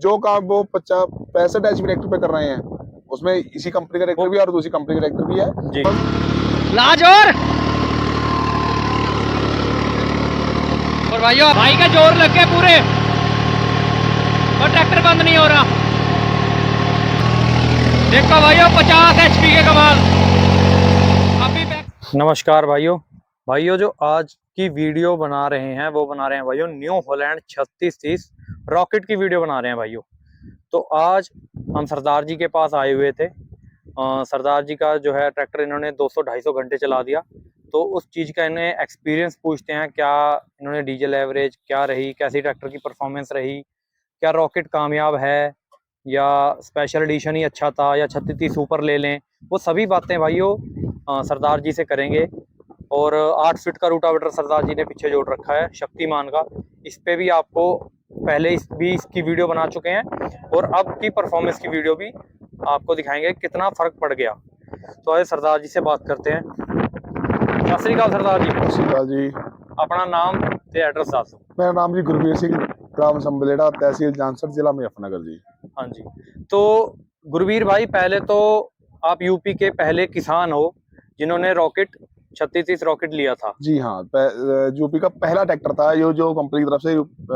जो काम वो 65 HP ट्रैक्टर पे कर रहे हैं, उसमें इसी कंपनी का ट्रैक्टर भी है और दूसरी कंपनी का ट्रैक्टर भी है जी। लाज और भाइयों भाई का जोर लग गया पूरे और ट्रैक्टर बंद नहीं हो रहा। देखो भाइयों 50 HP के कमाल अभी। नमस्कार भाइयों जो आज की वीडियो बना रहे हैं वो बना रहे हैं भाइयों न्यू हॉलैंड 3630 रॉकेट की वीडियो बना रहे हैं भाइयों। तो आज हम सरदार जी के पास आए हुए थे। सरदार जी का जो है ट्रैक्टर इन्होंने 200-250 घंटे चला दिया, तो उस चीज़ का इन्हें एक्सपीरियंस पूछते हैं। क्या इन्होंने डीजल एवरेज क्या रही, कैसी ट्रैक्टर की परफॉर्मेंस रही, क्या रॉकेट कामयाब है या स्पेशल एडिशन ही अच्छा था या 3630 सुपर ले लें, वो सभी बातें भाइयों सरदार जी से करेंगे। और 8 फीट का रूटावेटर सरदार जी ने पीछे जोड़ रखा है शक्तिमान का। इस पे भी आपको पहले इसकी वीडियो बना चुके हैं और अब की परफॉर्मेंस की वीडियो भी आपको दिखाएंगे कितना फर्क पड़ गया। तो आइए सरदार जी से बात करते हैं। सत श्री अकाल सरदार जी। सत श्री अकाल जी। अपना नाम ते एड्रेस दस। मेरा नाम जी गुरबीर सिंह, ग्राम संबलेड़ा, तहसील जानसर, जिला मुजफ्फरनगर जी। हाँ जी। तो गुरबीर भाई, पहले तो आप यूपी के पहले किसान हो जिन्होंने रॉकेट 3630 रॉकेट लिया था। जी हाँ, यूपी का पहला ट्रैक्टर था ये, जो कंपनी की तरफ से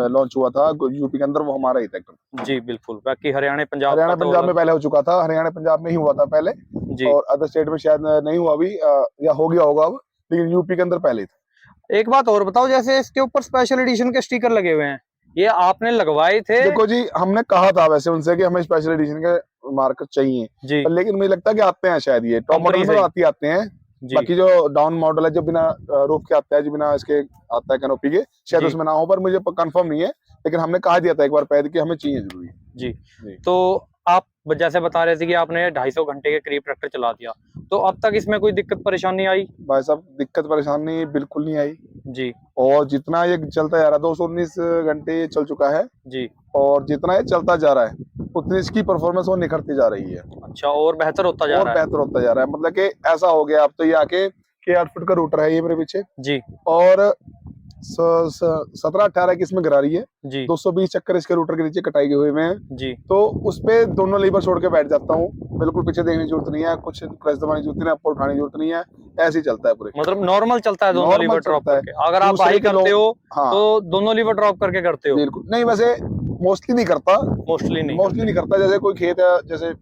लॉन्च हुआ था यूपी के अंदर, वो हमारा ही ट्रैक्टर। जी बिल्कुल। बाकी हरियाणा पंजाब पंजाब में पहले हो चुका था, हरियाणा पंजाब में ही हुआ था पहले जी। और अदर स्टेट में शायद नहीं हुआ अभी, या हो गया होगा अब, लेकिन यूपी के अंदर पहले था। एक बात और बताओ, जैसे इसके ऊपर स्पेशल एडिशन के स्टिकर लगे हुए हैं, ये आपने लगवाए थे? देखो जी, हमने कहा था वैसे उनसे कि हमें स्पेशल एडिशन के मार्कर चाहिए जी, लेकिन मुझे लगता है कि आते हैं शायद, ये टॉप मॉडल में आते हैं। बाकी जो डाउन मॉडल है, जो बिना रूफ के आता है, जो बिना इसके आता है कैनोपी के, शायद उसमें ना हो, पर मुझे कंफर्म नहीं है। लेकिन हमने कहा दिया था एक बार पहले कि हमें चाहिए जरूरी जी। तो आप जैसे बता रहे थे कि आपने 250 घंटे के करीब ट्रैक्टर चला दिया, तो अब तक इसमें कोई दिक्कत परेशानी आई? भाई साहब, दिक्कत परेशानी बिल्कुल नहीं आई जी। और जितना ये चलता जा रहा है, 219 घंटे ये चल चुका है जी। और जितना ये चलता जा रहा है उतनी इसकी परफॉर्मेंस वो निखरती जा रही है। अच्छा, और बेहतर होता जा रहा है? बेहतर होता जा रहा है, मतलब कि ऐसा हो गया अब तो ये आके कि 8 फुट का रूटर है ये मेरे पीछे जी। और 17-18 की इसमें गरारी है जी। 220 चक्कर इसके रूटर के नीचे कटाई हुए हैं जी। तो उस पे दोनों लीवर छोड़ के बैठ जाता हूँ, बिल्कुल पीछे देखने की जरूरत नहीं है, कुछ क्लच दबाने की जरूरत नहीं है, ऊपर उठाने की जरूरत नहीं है, ऐसे ही चलता है पूरे। मतलब नॉर्मल चलता है दोनों लीवर ड्रॉप करके? अगर आप हाई करते हो तो दोनों लीवर ड्रॉप करके करते हो? बिल्कुल नहीं, वैसे मोस्टली नहीं करता, मोस्टली नहीं करता। जैसे कोई खेत है, जैसे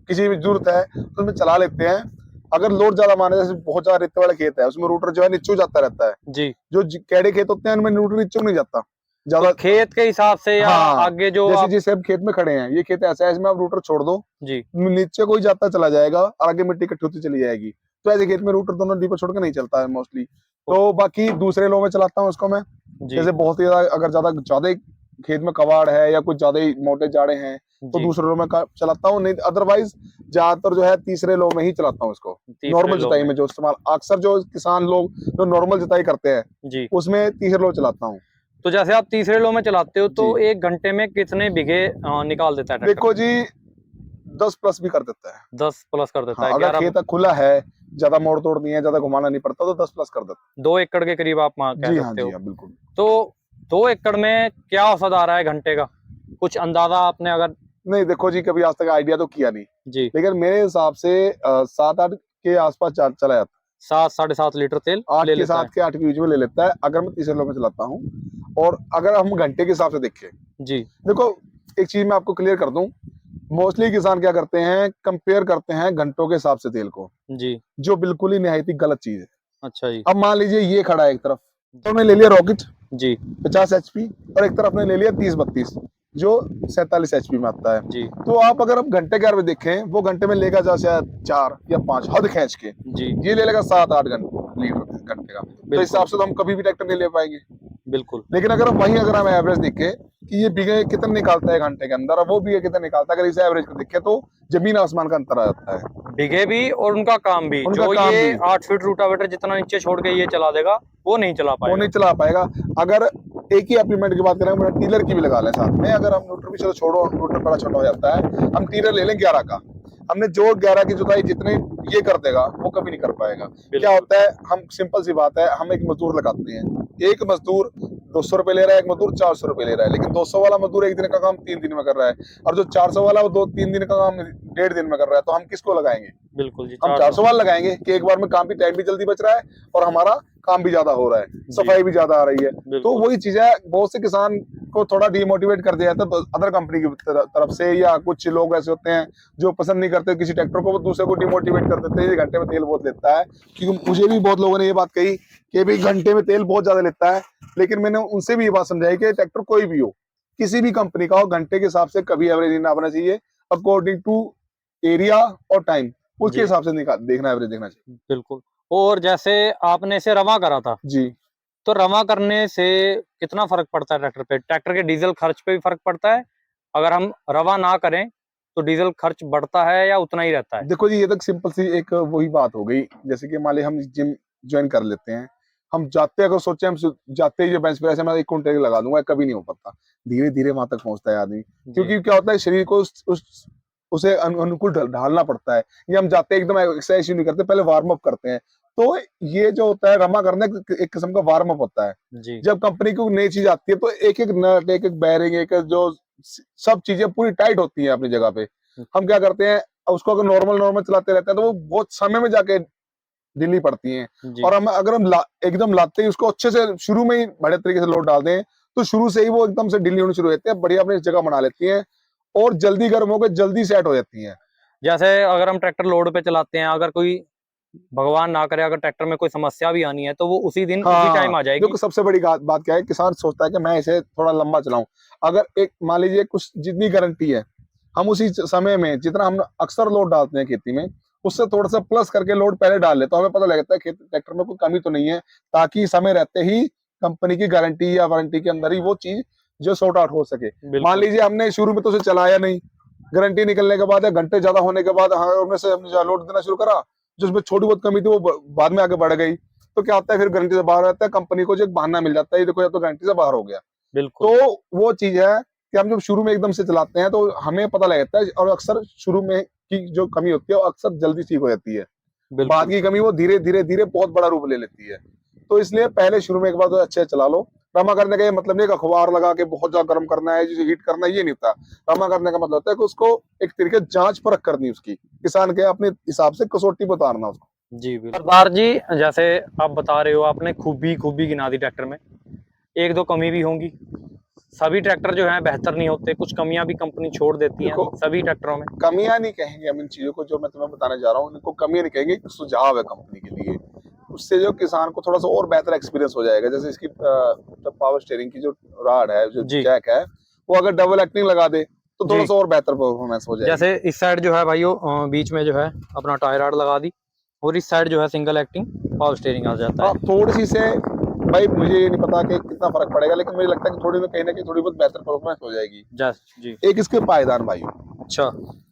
किसी भी जरूरत है तो उसमें चला लेते हैं। अगर लोड ज्यादा माने, जैसे बहुत ज्यादा रेत वाला खेत है, उसमें रूटर जो है नीचे जाता रहता है जी। जो कैडे खेत होते हैं उनमें रूटर नीचे नहीं जाता ज्यादा, तो खेत के हिसाब से या आगे जो जैसे जिस खेत में खड़े हैं, ये खेत ऐसा है, इसमें आप रूटर छोड़ दो जी, नीचे कोई जाता चला जाएगा और आगे मिट्टी इकट्ठी होती चली जाएगी, तो ऐसे खेत में रूटर दोनों लीवर छोड़ के नहीं चलता है मोस्टली। तो बाकी दूसरे लो में चलाता हूँ उसको मैं, जैसे बहुत ही अगर ज्यादा खेत में कबाड़ है या कुछ ज्यादा ही मोटे जाड़े हैं तो दूसरे लो में चलाता हूँ, नहीं अदरवाइज ज्यादातर जो है तीसरे लो में ही चलाता हूँ इसको। नॉर्मल जुताई में जो इस्तेमाल अक्सर जो किसान लोग जो नॉर्मल जुताई करते हैं जी, उसमें तीसरे लो चलाता हूँ। तो जैसे आप तीसरे लो में चलाते हो तो 1 घंटे में कितने बीघे निकाल देता है ट्रैक्टर? देखो जी, 10 प्लस भी कर देता है। 10 प्लस कर देता है। अगर खेत खुला है, ज्यादा मोड़ तोड़ नहीं है, ज्यादा घुमाना नहीं पड़ता, तो 10 प्लस कर देता है। 2 एकड़ के करीब आप कह सकते हो? जी हाँ, बिल्कुल। तो 2 एकड़ में क्या औसत आ रहा है घंटे का, कुछ अंदाजा आपने? अगर नहीं, देखो जी, कभी आज तक आइडिया तो किया नहीं जी, लेकिन मेरे हिसाब से 7-8 के आसपास चला जाता है। 7-7.5 लीटर तेल 8 के 7 के 8 के बीच में ले लेता है अगर मैं तीसरे लो में चलाता हूँ। और अगर हम घंटे के हिसाब से देखें जी, देखो एक चीज मैं आपको क्लियर कर दूं, मोस्टली किसान क्या करते हैं, कंपेयर करते हैं घंटों के हिसाब से तेल को जी, जो बिल्कुल ही निहायत ही गलत चीज है। अच्छा जी। अब मान लीजिए ये खड़ा है एक तरफ, तो हमने ले लिया रॉकेट जी 50 HP और एक तरफ ने ले लिया 30-32 जो 47 HP में आता है जी। तो आप अगर अब घंटे के में देखें, वो घंटे में लेगा शायद 4 या 5 हद खींच के जी, ये ले लेगा 7-8 घंटे का, तो इस हिसाब से तो हम कभी भी ट्रैक्टर नहीं ले पाएंगे। बिल्कुल। लेकिन अगर हम एवरेज देखें कि ये बीघे कितना निकालता है घंटे के अंदर, वो बीघे कितना निकालता है, अगर इसे एवरेज को देखें तो जमीन आसमान का अंतर आ जाता है। बीघे भी और उनका काम भी, जो ये 8 फीट रूटावेटर जितना नीचे छोड़ के ये चला देगा वो नहीं चला पाएगा। अगर एक ही एप्लीमेंट की बात करें, टीलर की भी लगा लें साथ में, अगर हम रूटर भी चलो छोड़ो, रूटर बड़ा छोटा हो जाता है, हम टीलर ले लें 11 का, हमने जो 11 की जुताई जितने ये कर देगा वो कभी नहीं कर पाएगा। क्या होता है, हम सिंपल सी बात है, हम एक मजदूर लगाते हैं, एक मजदूर 200 रुपए ले रहा है एक मजदूर, 400 रुपए ले रहा है, लेकिन 200 वाला मजदूर एक दिन का काम 3 दिन में कर रहा है, और जो 400 वाला वो 2-3 दिन का काम 1.5 दिन में कर रहा है। तो हम किसको लगाएंगे? बिल्कुल जी, हम 400 वाला लगाएंगे कि एक बार में काम भी, टाइम भी जल्दी बच रहा है और हमारा काम भी ज्यादा हो रहा है, सफाई भी ज्यादा आ रही है। तो वही चीज है, बहुत से किसान को थोड़ा डिमोटिवेट कर दिया जाता है तो अदर कंपनी की तरफ से, या कुछ लोग ऐसे होते हैं जो पसंद नहीं करते किसी ट्रैक्टर को, वो दूसरे को डिमोटिवेट कर देते हैं, ये घंटे में तेल बहुत लेता है। क्योंकि मुझे भी बहुत लोगों ने ये बात कही कि भाई घंटे में तेल बहुत ज्यादा लेता है, लेकिन मैंने उनसे भी ये बात समझाई कि ट्रैक्टर कोई भी हो, किसी भी कंपनी का हो, घंटे के हिसाब से कभी एवरेज नहीं नापना चाहिए, अकॉर्डिंग टू एरिया और टाइम, उसके हिसाब से देखना, एवरेज देखना चाहिए। बिल्कुल। और जैसे आपने इसे रवा करा था जी, तो रवा करने से कितना फर्क पड़ता है ट्रैक्टर पे? ट्रैक्टर के डीजल खर्च पे भी फर्क पड़ता है? अगर हम रवा ना करें तो डीजल खर्च बढ़ता है या उतना ही रहता है? देखो जी, ये तो सिंपल सी एक वही बात हो गई, जैसे कि मान ली हम जिम ज्वाइन कर लेते हैं, हम जाते अगर सोचे हम जाते ही जो बेंच प्रेस है मैं 1 घंटे लगा दूंगा, कभी नहीं हो पाता, धीरे धीरे वहां तक पहुंचता है आदमी। क्योंकि क्या होता है, शरीर को उसे अनुकूल ढालना पड़ता है। ये हम जाते एकदम एक्सरसाइज नहीं करते, पहले वार्म अप करते हैं। तो ये जो होता है रमा करना एक किस्म का वार्म अप होता है। जी। जब कंपनी को नई चीज आती है तो एक एक नट, एक एक बैरिंग, एक जो सब चीजें पूरी टाइट होती हैं अपनी जगह पे। हम क्या करते हैं, उसको अगर नॉर्मल नॉर्मल चलाते रहते हैं तो वो बहुत समय में जाके ढीली पड़ती हैं। और हम अगर हम एकदम लाते ही उसको अच्छे से शुरू में ही बड़े तरीके से लोड डाल दें तो शुरू से ही वो एकदम से ढीली होनी शुरू हो जाती है, बढ़िया अपनी जगह बना लेती हैं और जल्दी गर्म होकर जल्दी सेट हो जाती हैं। जैसे अगर हम ट्रैक्टर लोड पे चलाते हैं, अगर कोई भगवान ना करे अगर ट्रैक्टर में कोई समस्या भी आनी है तो वो उसी दिन उसी टाइम आ जाएगी। देखो सबसे बड़ी बात क्या है, किसान सोचता है कि मैं इसे थोड़ा लंबा चलाऊं। अगर एक मान लीजिए कुछ जितनी गारंटी है, हम उसी समय में जितना हम अक्सर लोड डालते हैं खेती में, उससे थोड़ा सा प्लस करके लोड पहले डाल ले तो हमें पता लगता है कि ट्रैक्टर में कोई कमी तो नहीं है, ताकि समय रहते ही कंपनी की गारंटी या वारंटी के अंदर ही वो चीज जो सॉर्ट आउट हो सके। मान लीजिए हमने शुरू में तो उसे चलाया नहीं, गारंटी निकलने के बाद या घंटे ज्यादा होने के बाद हमने लोड देना शुरू करा, जो उसमें छोटी बहुत कमी थी वो बाद में आगे बढ़ गई, तो क्या होता है फिर गारंटी से बाहर रहता है, कंपनी को जो एक बहाना मिल जाता है, ये देखो या तो गारंटी से बाहर हो गया। तो वो चीज है कि हम जब शुरू में एकदम से चलाते हैं तो हमें पता लगता है, और अक्सर शुरू में की जो कमी होती है वो अक्सर जल्दी ठीक हो जाती है, बाद की कमी वो धीरे धीरे धीरे बहुत बड़ा रूप ले लेती है। तो इसलिए पहले शुरू में एक बार तो अच्छे चला लो। रमा करने का ये मतलब नहीं कि अखबार लगा के बहुत ज्यादा गर्म करना है, जिसे हीट करना है, ये नहीं होता। रमा करने का मतलब होता है कि उसको एक तरीके जांच परख करनी, उसकी किसान के अपने हिसाब से कसौटी पर उतारना उसको। जी बिल्कुल। सरदार जी, जैसे आप बता रहे हो, आपने खूबी गिना दी ट्रैक्टर में, एक दो कमी भी होंगी, सभी ट्रैक्टर जो हैं बेहतर नहीं होते, कुछ कमियां भी कंपनी छोड़ देती है सभी ट्रैक्टरों में। कमियां नहीं कहेंगे हम इन चीजों को, जो मैं तुम्हें बताने जा रहा हूँ इनको कमियां नहीं कहेंगे, सुझाव है कंपनी के लिए। उससे जो किसान को थोड़ा सा और बेहतर एक्सपीरियंस हो जाएगा। जैसे इसकी पावर स्टीयरिंग की जो राड है, जो जैक है, वो अगर डबल एक्टिंग लगा दे तो थोड़ा सा और बेहतर परफॉर्मेंस हो जाएगा। जैसे इस साइड जो है भाइयों बीच में जो है अपना टायर राड लगा दी, और इस साइड जो है सिंगल एक्टिंग पावर स्टीयरिंग आ जाता है। थोड़ी सी से भाई मुझे ये नहीं पता कि कितना फर्क पड़ेगा, लेकिन मुझे लगता है कि थोड़ी में कहीं ना कहीं थोड़ी बहुत बेहतर परफॉर्मेंस हो जाएगी। जी। एक इसके पायदान भाई, अच्छा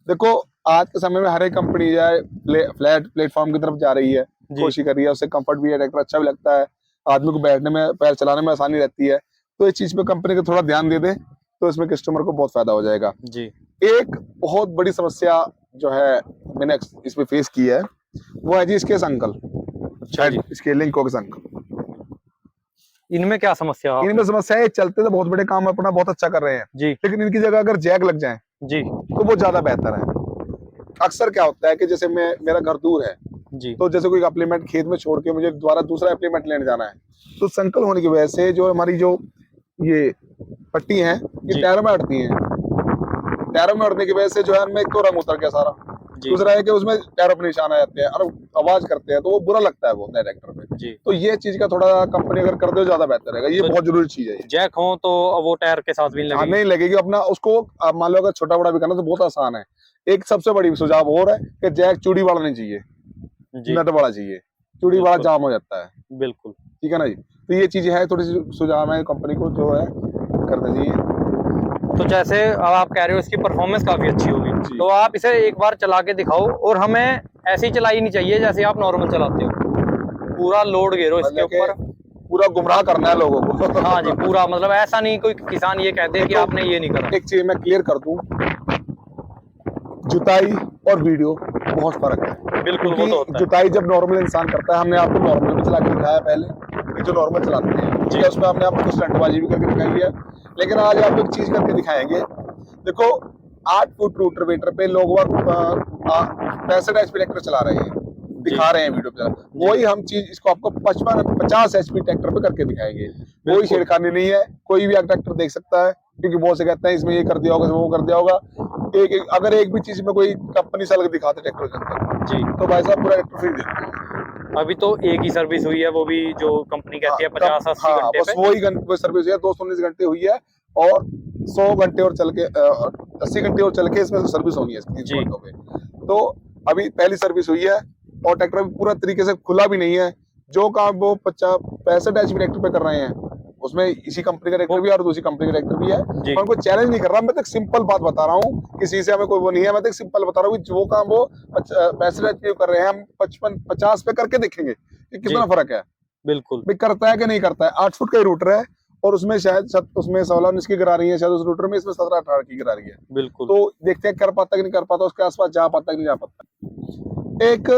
देखो आज के समय में हर एक कंपनी जो है फ्लैट प्लेटफॉर्म की तरफ जा रही है, कोशिश कर रही है, उससे कंफर्ट भी है, ट्रैक्टर अच्छा भी लगता है, आदमी को बैठने में, पैर चलाने में आसानी रहती है। तो इस चीज पे कंपनी को थोड़ा ध्यान दे दे तो इसमें कस्टमर को बहुत फायदा हो जाएगा। जी। एक बहुत बड़ी समस्या जो है मैंने इसमें फेस की है, वो है जी इसके संकल। अच्छा जी। इसके लिंक हो संकल, इनमें क्या समस्या है? इनमें समस्या है, चलते तो बहुत बड़े काम अपना बहुत अच्छा कर रहे हैं जी, लेकिन इनकी जगह अगर जैक लग जाए जी तो वो ज्यादा बेहतर है। अक्सर क्या होता है कि जैसे मेरा घर दूर है जी, तो जैसे कोई अप्लीमेंट खेत में छोड़ के मुझे दोबारा दूसरा अप्लीमेंट लेने जाना है, तो संकल होने की वजह से जो हमारी जो ये पट्टी है ये टायरों में अड़ती है। टायरों में अड़ने की वजह से जो है उनमें एक तो रंग उतर गया सारा, दूसरा है कि उसमें टायरों पर निशान आ जाते हैं और आवाज करते हैं, तो वो बुरा लगता है बहुत ट्रैक्टर पे। तो ये चीज का थोड़ा कंपनी अगर कर दे ज्यादा बेहतर रहेगा, ये बहुत जरूरी चीज है। जैक हो तो वो टायर के साथ भी लगेगी? नहीं लगेगी, अपना उसको मान लो अगर छोटा बड़ा भी करना तो बहुत आसान है। एक सबसे बड़ी सुझाव और है कि जैक चूड़ी वाला नहीं चाहिए, नट वाला चाहिए, चूड़ी वाला जाम हो जाता है। बिल्कुल ठीक है ना जी। तो ये चीजें है, थोड़ी सी सुझाव है कंपनी को जो है करना चाहिए। तो जैसे अब आप कह रहे हो इसकी परफॉर्मेंस काफी अच्छी होगी, तो आप इसे एक बार चला के दिखाओ, और हमें ऐसी चलाई नहीं चाहिए जैसे आप नॉर्मल चलाते हो, पूरा लोड घेरो इसके ऊपर, पूरा गुमराह करना है लोगों को। हाँ जी, पूरा मतलब ऐसा नहीं कोई किसान ये कहते हैं कि आपने ये नहीं करा। एक चीज मैं क्लियर कर दूं, जुताई और वीडियो बहुत फर्क है। बिल्कुल, वो तो होता है। जुताई जब नॉर्मल इंसान करता है, हमने आपको नॉर्मल भी चला के दिखाया पहले, जो नॉर्मल चलाते हैं, ठीक है, उसमें हमने आपको स्टंटबाजी भी करके दिखाई है, लेकिन आज आपको एक चीज करके दिखाएंगे। देखो 8 फुट रोटावेटर पे लोग 65 HP ट्रैक्टर चला रहे हैं, दिखा रहे हैं वीडियो पे, वही हम चीज इसको आपको 50 HP ट्रैक्टर पे करके दिखाएंगे। कोई छेड़खानी नहीं है, कोई भी ट्रैक्टर देख सकता है, क्योंकि बहुत से कहते हैं इसमें ये कर दिया होगा, वो कर दिया होगा। अगर एक भी चीज में कोई कंपनी से अलग दिखाते ट्रैक्टर के अंदर जी, तो भाई साहब पूरा ट्रैक्टर फ्री देते हैं। अभी तो एक ही सर्विस हुई है, वो भी जो कंपनी कहती है 50-80 घंटे बस वही सर्विस हुई है, 219 घंटे हुई है, और 100 घंटे और चल के 80 घंटे और चल के इसमें सर्विस होनी है जी। तो अभी पहली सर्विस हुई है, और ट्रैक्टर पूरा तरीके से खुला भी नहीं है। जो काम वो 65 HP ट्रैक्टर पे कर रहे हैं, उसमें इसी कंपनी का ट्रैक्टर भी है और दूसरी कंपनी का ट्रैक्टर भी है। मैं उनको चैलेंज नहीं कर रहा, मैं तो एक सिंपल बात बता रहा हूँ, किसी से हमें कोई वो नहीं है। मैं तो एक सिंपल बता रहा हूँ, जो काम वो 65 HP कर रहे हैं, हम 55-50 पे करके देखेंगे कि कितना फर्क है। बिल्कुल भी करता है कि नहीं करता है। 8 फुट का ही रूटर है, और उसमें शायद उसमें 16-19 की गिरा रही है, शायद उस रूटर में इसमें 17-18 की गिरा रही है। बिल्कुल, तो देखते हैं कर पाता कि नहीं कर पाता, उसके आसपास जा पाता कि नहीं जा पाता। एक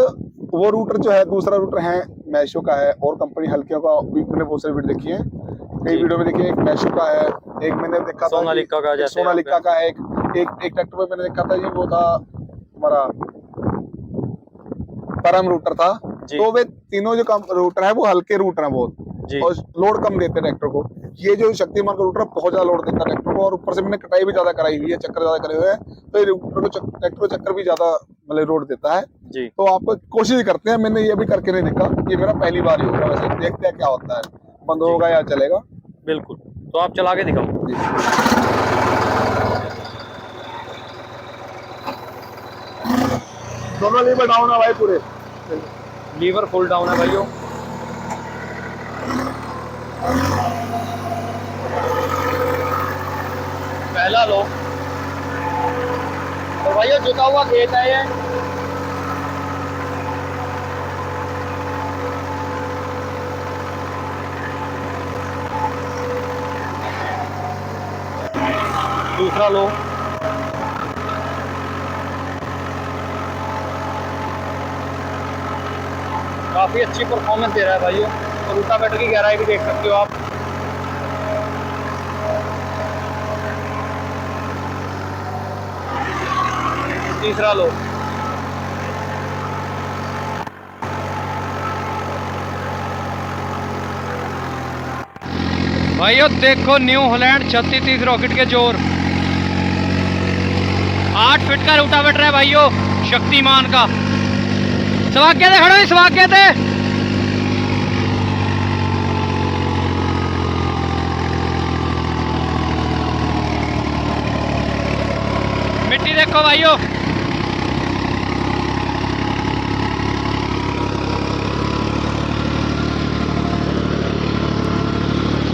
वो रूटर जो है, दूसरा रूटर है मैशो का है, और कंपनी हल्कियों का भी मैंने बहुत सारी वीडियो देखी है, कई वीडियो में देखी। एक मैशो का है, एक मैंने देखा था सोनालिका का है, एक ट्रैक्टर में मैंने देखा था जी, वो था हमारा परम रूटर था। तो वे तीनों जो रूटर है वो हल्के रूटर है बहुत, और लोड कम देते ट्रैक्टर को। ये जो शक्तिमान का रूटर बहुत ज्यादा लोड देता है ट्रैक्टर को, और ऊपर से मैंने कटाई भी ज्यादा कराई हुई है, चक्कर ज्यादा करे हुए हैं, तो ये ट्रैक्टर को चक्कर भी ज्यादा मतलब लोड देता है जी। तो आप कोशिश करते हैं, मैंने ये भी करके नहीं देखा, ये मेरा पहली बार ही होगा, वैसे देखते हैं क्या होता है, बंद होगा या चलेगा। बिल्कुल, तो आप चला के दिखाओ। दोनों लीवर डाउन है भाई, पूरे लीवर फुल डाउन है भाइयों। पहला लो तो भाइयों जुता हुआ खेत है ये, दूसरा लो, काफी अच्छी परफॉर्मेंस दे रहा है भाइयों, और रोटावेटर की गहराई भी देख सकते हो आप। तीसरा लो, भाइयों देखो न्यू हॉलैंड 3630 रॉकेट के जोर, 8 फीट का रोटावेटर है भाइयों, शक्तिमान का। स्वागत है, खड़ो स्वागत है। मिट्टी देखो भाइयों,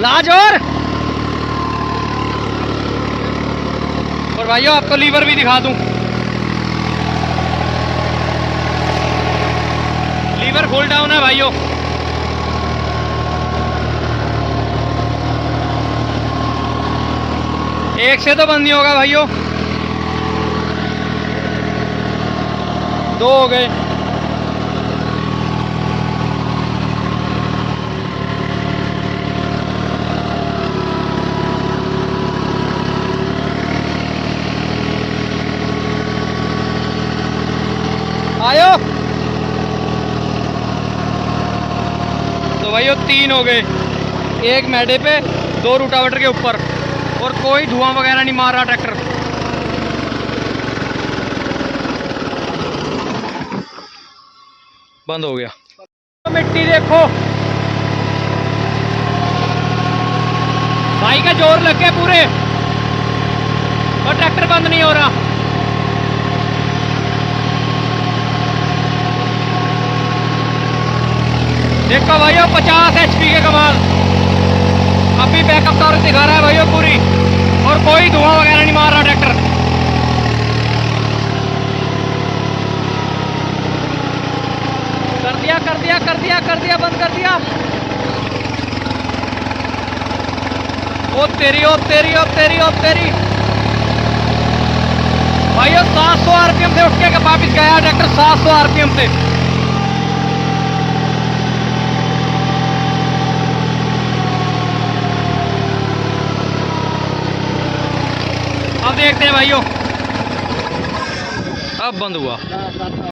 लाजोर। और भाइयों आपको लीवर भी दिखा दूं, लीवर फुल डाउन है भाइयों। एक से तो बंद नहीं होगा भाइयों, 2 हो गए। आयो तो भाइयों 3 हो गए, एक मैडे पे, 2 रोटावेटर के ऊपर, और कोई धुआं वगैरह नहीं मार रहा ट्रैक्टर। बंद हो गया। तो मिट्टी देखो भाई का जोर लग गया पूरे, और ट्रैक्टर बंद नहीं हो रहा। देखो भाइयों 50 HP के कमाल, अभी बैकअप टॉर्क दिखा रहा है भाइयों पूरी, और कोई धुआं वगैरह नहीं मार रहा ट्रैक्टर। कर दिया कर दिया कर दिया कर दिया, बंद कर दिया। ओ तेरी ओ तेरी ओ तेरी ओ तेरी भाइयों 700 RPM से उठ के वापिस गया ट्रैक्टर, 700 RPM से। देखते हैं भाइयों। अब बंद हुआ।